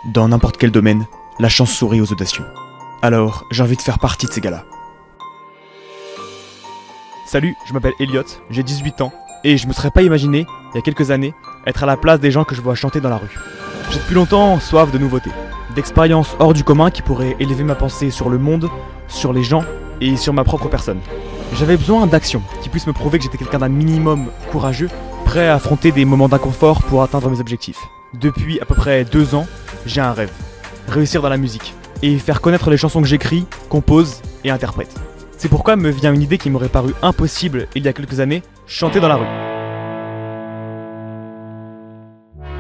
Dans n'importe quel domaine, la chance sourit aux audacieux. Alors, j'ai envie de faire partie de ces gars-là. Salut, je m'appelle Elliot, j'ai 18 ans, et je me serais pas imaginé, il y a quelques années, être à la place des gens que je vois chanter dans la rue. J'ai depuis longtemps soif de nouveautés, d'expériences hors du commun qui pourraient élever ma pensée sur le monde, sur les gens et sur ma propre personne. J'avais besoin d'actions qui puissent me prouver que j'étais quelqu'un d'un minimum courageux, prêt à affronter des moments d'inconfort pour atteindre mes objectifs. Depuis à peu près 2 ans, j'ai un rêve, réussir dans la musique, et faire connaître les chansons que j'écris, compose et interprète. C'est pourquoi me vient une idée qui m'aurait paru impossible il y a quelques années, chanter dans la rue.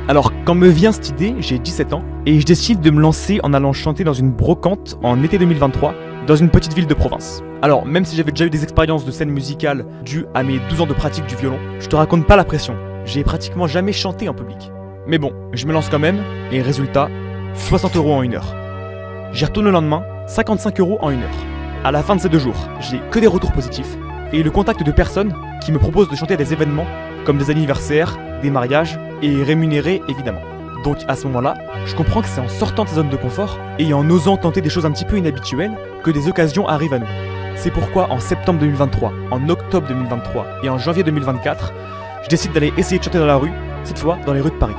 Alors quand me vient cette idée, j'ai 17 ans, et je décide de me lancer en allant chanter dans une brocante en été 2023, dans une petite ville de province. Alors même si j'avais déjà eu des expériences de scène musicale dues à mes 12 ans de pratique du violon, je te raconte pas la pression, j'ai pratiquement jamais chanté en public. Mais bon, je me lance quand même, et résultat, 60 € en 1 heure. J'y retourne le lendemain, 55 € en 1 heure. À la fin de ces 2 jours, j'ai que des retours positifs, et le contact de personnes qui me proposent de chanter à des événements, comme des anniversaires, des mariages, et rémunérés évidemment. Donc à ce moment-là, je comprends que c'est en sortant de sa zone de confort, et en osant tenter des choses un petit peu inhabituelles, que des occasions arrivent à nous. C'est pourquoi en septembre 2023, en octobre 2023 et en janvier 2024, je décide d'aller essayer de chanter dans la rue, cette fois dans les rues de Paris.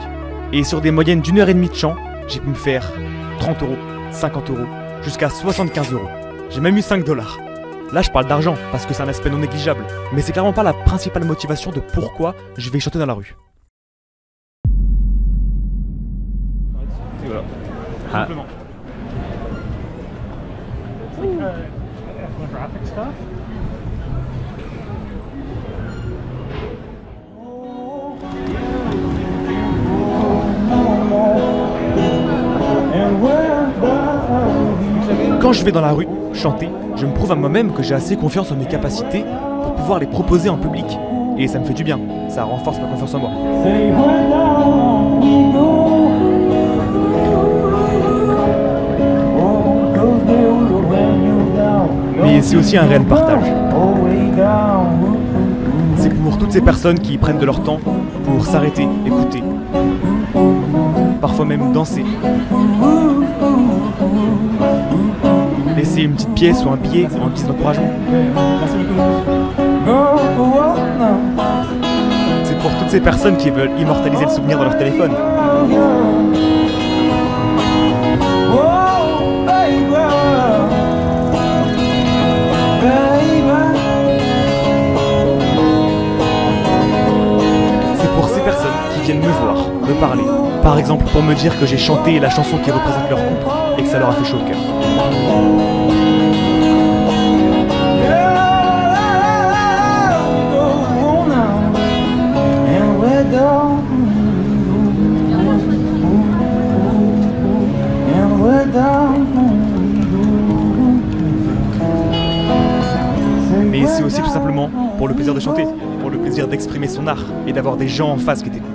Et sur des moyennes d'1 heure et demie de chant, j'ai pu me faire 30 €, 50 €, jusqu'à 75 €. J'ai même eu 5 $. Là je parle d'argent, parce que c'est un aspect non négligeable, mais c'est clairement pas la principale motivation de pourquoi je vais chanter dans la rue. Et voilà, tout simplement. Ethnographic stuff. Quand je vais dans la rue chanter, je me prouve à moi-même que j'ai assez confiance en mes capacités pour pouvoir les proposer en public. Et ça me fait du bien, ça renforce ma confiance en moi. Mais c'est aussi un réel partage. C'est pour toutes ces personnes qui prennent de leur temps pour s'arrêter, écouter, parfois même danser, laisser une petite pièce ou un billet en guise d'encouragement. C'est pour toutes ces personnes qui veulent immortaliser le souvenir dans leur téléphone. C'est pour ces personnes qui viennent me voir, me parler. Par exemple, pour me dire que j'ai chanté la chanson qui représente leur couple et que ça leur a fait chaud au cœur. Mais c'est aussi tout simplement pour le plaisir de chanter, pour le plaisir d'exprimer son art et d'avoir des gens en face qui t'écoutent.